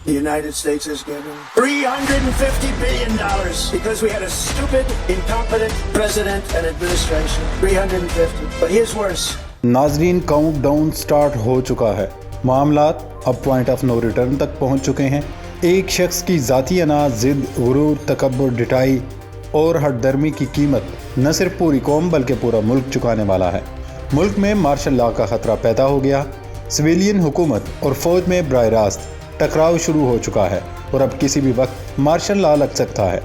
the United States has given? $350 billion because we had a stupid, incompetent president and administration. 350. But here's worse. ناظرین count down start ہو چکا ہے. معاملات اب point of no return تک پہنچ چکے ہیں. ایک شخص کی ذاتی انا، ضد، غرور، تکبر، ڈٹائی اور ہٹ درمی کی قیمت نہ صرف پوری قوم بلکہ پورا ملک چکانے والا ہے. ملک میں مارشل لا کا خطرہ پیدا ہو گیا. سویلین حکومت اور فوج میں براہ راست ٹکراؤ شروع ہو چکا ہے اور اب کسی بھی وقت مارشل لا لگ سکتا ہے.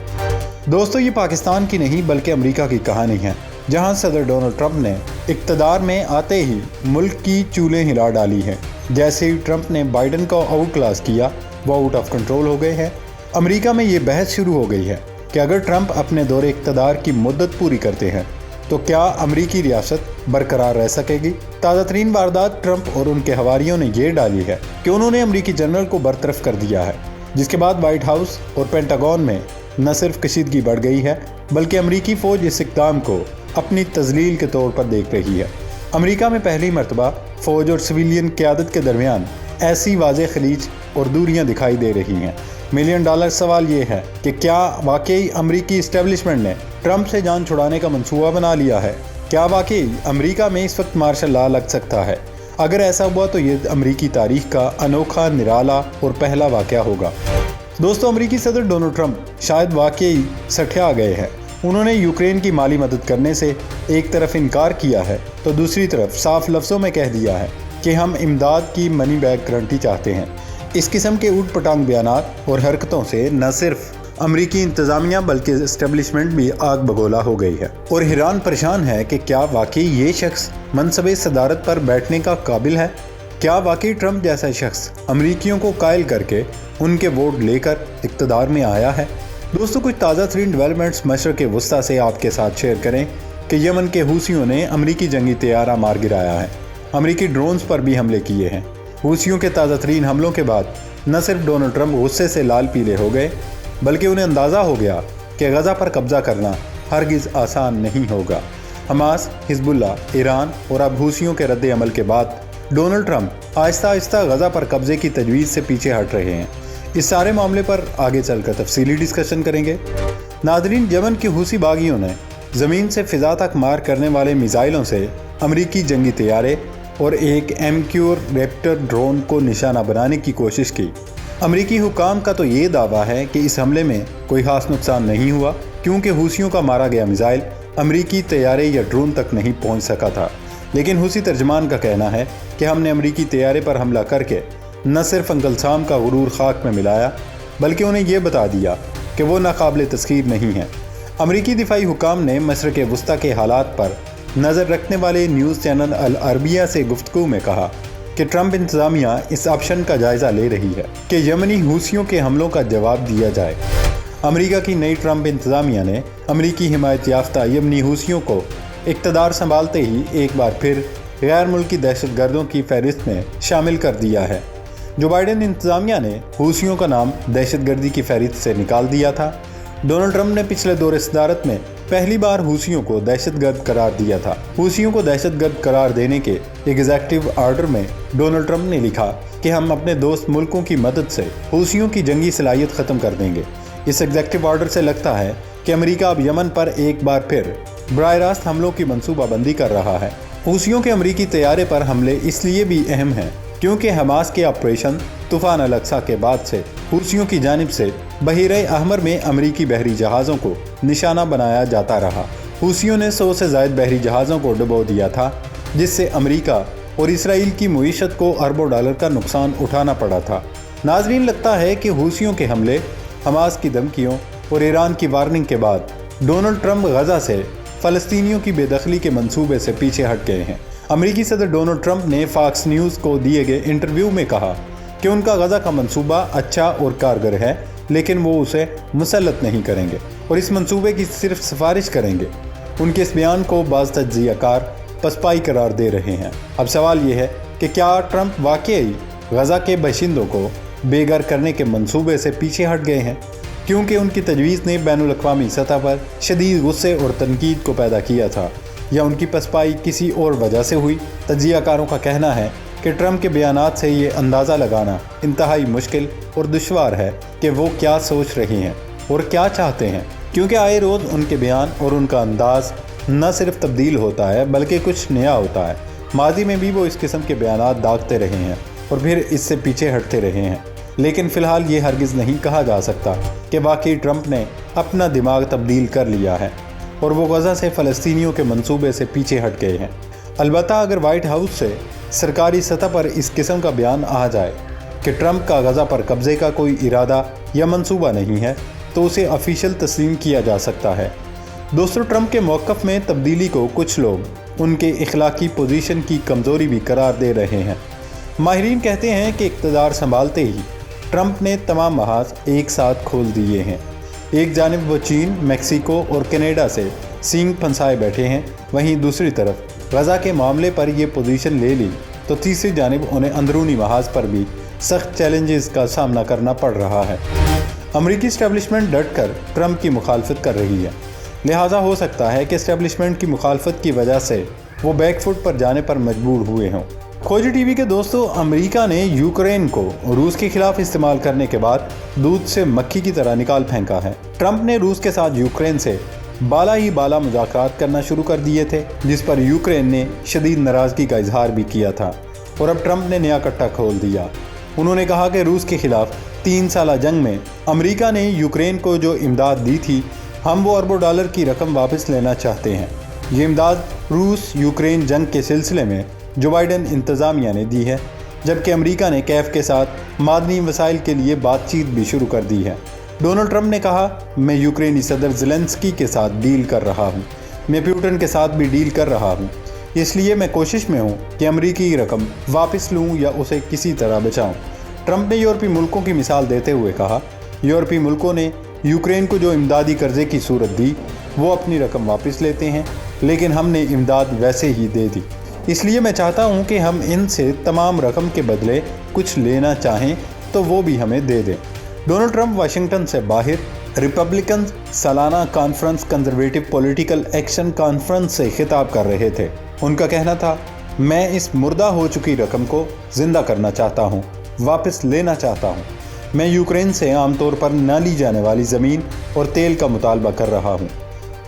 دوستو، یہ پاکستان کی نہیں بلکہ امریکہ کی کہانی ہے، جہاں صدر ڈونلڈ ٹرمپ نے اقتدار میں آتے ہی ملک کی چولیں ہلا ڈالی ہیں. جیسے ہی ٹرمپ نے بائیڈن کو آؤٹ کلاس کیا، وہ آؤٹ آف کنٹرول ہو گئے ہیں. امریکہ میں یہ بحث شروع ہو گئی ہے کہ اگر ٹرمپ اپنے دور اقتدار کی مدت پوری کرتے ہیں تو کیا امریکی ریاست برقرار رہ سکے گی. تازہ ترین واردات ٹرمپ اور ان کے حواریوں نے یہ ڈالی ہے کہ انہوں نے امریکی جنرل کو برطرف کر دیا ہے، جس کے بعد وائٹ ہاؤس اور پینٹاگون میں نہ صرف کشیدگی بڑھ گئی ہے بلکہ امریکی فوج اس اقدام کو اپنی تذلیل کے طور پر دیکھ رہی ہے. امریکہ میں پہلی مرتبہ فوج اور سویلین قیادت کے درمیان ایسی واضح خلیج اور دوریاں دکھائی دے رہی ہیں. $1 ملین سوال یہ ہے کہ کیا واقعی امریکی اسٹیبلشمنٹ نے ٹرمپ سے جان چھڑانے کا منصوبہ بنا لیا ہے؟ کیا واقعی امریکہ میں اس وقت مارشل لا لگ سکتا ہے؟ اگر ایسا ہوا تو یہ امریکی تاریخ کا انوکھا، نرالا اور پہلا واقعہ ہوگا. دوستو، امریکی صدر ڈونلڈ ٹرمپ شاید واقعی سٹھیا گئے ہیں. انہوں نے یوکرین کی مالی مدد کرنے سے ایک طرف انکار کیا ہے تو دوسری طرف صاف لفظوں میں کہہ دیا ہے کہ ہم امداد کی منی بیک گارنٹی چاہتے ہیں. اس قسم کے اوٹ پٹانگ بیانات اور حرکتوں سے نہ صرف امریکی انتظامیہ بلکہ اسٹیبلشمنٹ بھی آگ بگولا ہو گئی ہے اور حیران پریشان ہے کہ کیا واقعی یہ شخص منصب صدارت پر بیٹھنے کا قابل ہے؟ کیا واقعی ٹرمپ جیسا شخص امریکیوں کو قائل کر کے ان کے ووٹ لے کر اقتدار میں آیا ہے؟ دوستو، کچھ تازہ ترین ڈیولپمنٹس مشرق وسطیٰ سے آپ کے ساتھ شیئر کریں کہ یمن کے حوثیوں نے امریکی جنگی طیارہ مار گرایا ہے. امریکی ڈرونز پر بھی حملے کیے ہیں. حوثیوں کے تازہ ترین حملوں کے بعد نہ صرف ڈونلڈ ٹرمپ غصے سے لال پیلے ہو گئے بلکہ انہیں اندازہ ہو گیا کہ غزہ پر قبضہ کرنا ہرگز آسان نہیں ہوگا. حماس، حزب اللہ، ایران اور اب حوثیوں کے رد عمل کے بعد ڈونلڈ ٹرمپ آہستہ آہستہ غزہ پر قبضے کی تجویز سے پیچھے ہٹ رہے ہیں. اس سارے معاملے پر آگے چل کر تفصیلی ڈسکشن کریں گے. ناظرین، یمن کے حوثی باغیوں نے زمین سے فضا تک مار کرنے والے میزائلوں سے امریکی جنگی طیارے اور ایک MQ ریپٹر ڈرون کو نشانہ بنانے کی کوشش کی. امریکی حکام کا تو یہ دعویٰ ہے کہ اس حملے میں کوئی خاص نقصان نہیں ہوا کیونکہ حوثیوں کا مارا گیا میزائل امریکی طیارے یا ڈرون تک نہیں پہنچ سکا تھا. لیکن حوثی ترجمان کا کہنا ہے کہ ہم نے امریکی طیارے پر حملہ کر کے نہ صرف انکل سام کا غرور خاک میں ملایا بلکہ انہیں یہ بتا دیا کہ وہ ناقابل تسخیر نہیں ہیں. امریکی دفاعی حکام نے مشرق وسطیٰ کے حالات پر نظر رکھنے والے نیوز چینل العربیہ سے گفتگو میں کہا کہ ٹرمپ انتظامیہ اس آپشن کا جائزہ لے رہی ہے کہ یمنی حوثیوں کے حملوں کا جواب دیا جائے. امریکہ کی نئی ٹرمپ انتظامیہ نے امریکی حمایت یافتہ یمنی حوثیوں کو اقتدار سنبھالتے ہی ایک بار پھر غیر ملکی دہشت گردوں کی فہرست میں شامل کر دیا ہے. جو بائیڈن انتظامیہ نے حوثیوں کا نام دہشت گردی کی فہرست سے نکال دیا تھا. ڈونلڈ ٹرمپ نے پچھلے دور صدارت میں پہلی بار حوثیوں کو دہشت گرد قرار دیا تھا. حوثیوں کو دہشت گرد قرار دینے کے ایگزیکٹو آرڈر میں ڈونلڈ ٹرمپ نے لکھا کہ ہم اپنے دوست ملکوں کی مدد سے حوثیوں کی جنگی صلاحیت ختم کر دیں گے. اس ایگزیکٹو آرڈر سے لگتا ہے کہ امریکہ اب یمن پر ایک بار پھر براہ راست حملوں کی منصوبہ بندی کر رہا ہے. حوثیوں کے امریکی طیارے پر حملے اس لیے بھی اہم ہیں کیونکہ حماس کے آپریشن طوفان الاقصی کے بعد سے حوثیوں کی جانب سے بحیرہ احمر میں امریکی بحری جہازوں کو نشانہ بنایا جاتا رہا. حوثیوں نے 100 سے زائد بحری جہازوں کو ڈبو دیا تھا جس سے امریکہ اور اسرائیل کی معیشت کو اربوں ڈالر کا نقصان اٹھانا پڑا تھا. ناظرین، لگتا ہے کہ حوثیوں کے حملے، حماس کی دھمکیوں اور ایران کی وارننگ کے بعد ڈونلڈ ٹرمپ غزہ سے فلسطینیوں کی بے دخلی کے منصوبے سے پیچھے ہٹ گئے ہیں. امریکی صدر ڈونلڈ ٹرمپ نے فاکس نیوز کو دیے گئے انٹرویو میں کہا کہ ان کا غزہ کا منصوبہ اچھا اور کارگر ہے لیکن وہ اسے مسلط نہیں کریں گے اور اس منصوبے کی صرف سفارش کریں گے. ان کے اس بیان کو بعض تجزیہ کار پسپائی قرار دے رہے ہیں. اب سوال یہ ہے کہ کیا ٹرمپ واقعی غزہ کے باشندوں کو بے گھر کرنے کے منصوبے سے پیچھے ہٹ گئے ہیں کیونکہ ان کی تجویز نے بین الاقوامی سطح پر شدید غصے اور تنقید کو پیدا کیا تھا، یا ان کی پسپائی کسی اور وجہ سے ہوئی؟ تجزیہ کاروں کا کہنا ہے کہ ٹرمپ کے بیانات سے یہ اندازہ لگانا انتہائی مشکل اور دشوار ہے کہ وہ کیا سوچ رہے ہیں اور کیا چاہتے ہیں، کیونکہ آئے روز ان کے بیان اور ان کا انداز نہ صرف تبدیل ہوتا ہے بلکہ کچھ نیا ہوتا ہے۔ ماضی میں بھی وہ اس قسم کے بیانات داغتے رہے ہیں اور پھر اس سے پیچھے ہٹتے رہے ہیں، لیکن فی الحال یہ ہرگز نہیں کہا جا سکتا کہ واقعی ٹرمپ نے اپنا دماغ تبدیل کر لیا ہے اور وہ غزہ سے فلسطینیوں کے منصوبے سے پیچھے ہٹ گئے ہیں۔ البتہ اگر وائٹ ہاؤس سے سرکاری سطح پر اس قسم کا بیان آ جائے کہ ٹرمپ کا غزہ پر قبضے کا کوئی ارادہ یا منصوبہ نہیں ہے تو اسے آفیشیل تسلیم کیا جا سکتا ہے۔ دوستو، ٹرمپ کے موقف میں تبدیلی کو کچھ لوگ ان کے اخلاقی پوزیشن کی کمزوری بھی قرار دے رہے ہیں۔ ماہرین کہتے ہیں کہ اقتدار سنبھالتے ہی ٹرمپ نے تمام محاذ ایک ساتھ کھول دیے ہیں۔ ایک جانب وہ چین، میکسیکو اور کینیڈا سے سینگ پھنسائے بیٹھے ہیں، وہیں دوسری طرف غزہ کے معاملے پر یہ پوزیشن لے لی تو تیسری جانب انہیں اندرونی محاذ پر بھی سخت چیلنجز کا سامنا کرنا پڑ رہا ہے۔ امریکی اسٹیبلشمنٹ ڈٹ کر ٹرمپ کی مخالفت کر رہی ہے، لہٰذا ہو سکتا ہے کہ اسٹیبلشمنٹ کی مخالفت کی وجہ سے وہ بیک فٹ پر جانے پر مجبور ہوئے ہوں۔ کھوجی ٹی وی کے دوستو، امریکہ نے یوکرین کو روس کے خلاف استعمال کرنے کے بعد دودھ سے مکھی کی طرح نکال پھینکا ہے۔ ٹرمپ نے روس کے ساتھ یوکرین سے بالا ہی بالا مذاکرات کرنا شروع کر دیے تھے، جس پر یوکرین نے شدید ناراضگی کا اظہار بھی کیا تھا، اور اب ٹرمپ نے نیا کٹا کھول دیا۔ انہوں نے کہا کہ روس کے خلاف 3 سالہ جنگ میں امریکہ نے یوکرین کو جو امداد دی تھی، ہم وہ اربوں ڈالر کی رقم واپس لینا چاہتے ہیں۔ یہ امداد روس یوکرین جنگ کے سلسلے میں جو بائیڈن انتظامیہ نے دی ہے، جبکہ امریکہ نے کیف کے ساتھ معدنی وسائل کے لیے بات چیت بھی شروع کر دی ہے۔ ڈونلڈ ٹرمپ نے کہا، میں یوکرینی صدر زیلنسکی کے ساتھ ڈیل کر رہا ہوں، میں پیوٹن کے ساتھ بھی ڈیل کر رہا ہوں، اس لیے میں کوشش میں ہوں کہ امریکی رقم واپس لوں یا اسے کسی طرح بچاؤں۔ ٹرمپ نے یورپی ملکوں کی مثال دیتے ہوئے کہا، یورپی ملکوں نے یوکرین کو جو امدادی قرضے کی صورت دی وہ اپنی رقم واپس لیتے ہیں، لیکن ہم نے امداد ویسے ہی دے دی، اس لیے میں چاہتا ہوں کہ ہم ان سے تمام رقم کے بدلے کچھ لینا چاہیں تو وہ بھی ہمیں دے دیں۔ ڈونلڈ ٹرمپ واشنگٹن سے باہر ریپبلکنز سالانہ conference conservative political action conference سے خطاب کر رہے تھے۔ ان کا کہنا تھا، میں اس مردہ ہو چکی رقم کو زندہ کرنا چاہتا ہوں، واپس لینا چاہتا ہوں۔ میں یوکرین سے عام طور پر نہ لی جانے والی زمین اور تیل کا مطالبہ کر رہا ہوں،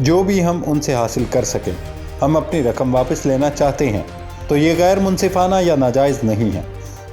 جو بھی ہم ان سے حاصل کر سکیں۔ ہم اپنی رقم واپس لینا چاہتے ہیں، تو یہ غیر منصفانہ یا ناجائز نہیں ہے۔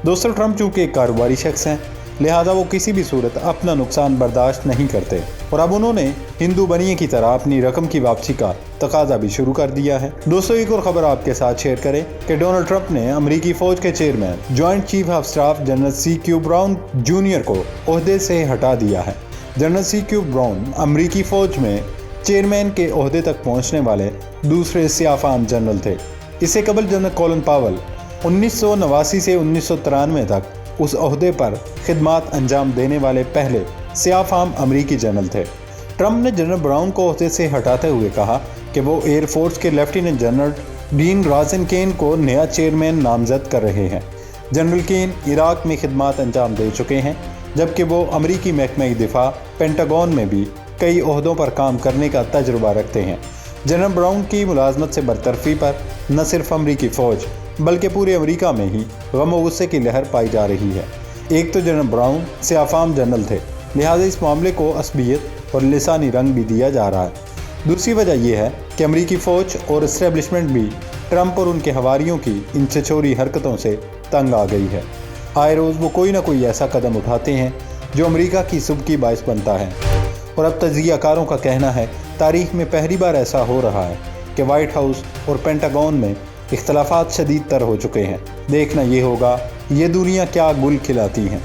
دوستو، ٹرمپ چونکہ ایک کاروباری شخص ہیں، لہٰذا وہ کسی بھی صورت اپنا نقصان برداشت نہیں کرتے، اور اب انہوں نے ہندو بنیے کی طرح اپنی رقم کی واپسی کا تقاضا بھی شروع کر دیا ہے۔ دوستو، ایک اور خبر آپ کے ساتھ شیئر کریں کہ ڈونلڈ ٹرمپ نے امریکی فوج کے chairman joint chief of staff general C Q Brown junior کو عہدے سے ہٹا دیا ہے۔ جنرل سی کیو براؤن امریکی فوج میں چیئرمین کے عہدے تک پہنچنے والے دوسرے سیاہ فام جنرل تھے۔ اس سے قبل جنرل کولن پاول 1989 سے 1993 تک اس عہدے پر خدمات انجام دینے والے پہلے سیاہ فام امریکی جنرل تھے۔ ٹرمپ نے جنرل براؤن کو عہدے سے ہٹاتے ہوئے کہا کہ وہ ایئر فورس کے لیفٹیننٹ جنرل ڈین رازن کین کو نیا چیئرمین نامزد کر رہے ہیں۔ جنرل کین عراق میں خدمات انجام دے چکے ہیں، جبکہ وہ امریکی محکمہ دفاع پینٹاگون میں بھی کئی عہدوں پر کام کرنے کا تجربہ رکھتے ہیں۔ جنرل براؤن کی ملازمت سے برطرفی پر نہ صرف امریکی فوج بلکہ پورے امریکہ میں ہی غم و غصے کی لہر پائی جا رہی ہے۔ ایک تو جنرل براؤن سیاہ فام جنرل تھے، لہٰذا اس معاملے کو عصبیت اور لسانی رنگ بھی دیا جا رہا ہے۔ دوسری وجہ یہ ہے کہ امریکی فوج اور اسٹیبلشمنٹ بھی ٹرمپ اور ان کے حواریوں کی ان چھچوری حرکتوں سے تنگ آ گئی ہے۔ آئے روز وہ کوئی نہ کوئی ایسا قدم اٹھاتے ہیں جو امریکہ کی سبکی باعث بنتا ہے، اور اب تجزیہ کاروں کا کہنا ہے تاریخ میں پہلی بار ایسا ہو رہا ہے کہ وائٹ ہاؤس اور پینٹاگون میں اختلافات شدید تر ہو چکے ہیں۔ دیکھنا یہ ہوگا یہ دنیا کیا گل کھلاتی ہیں۔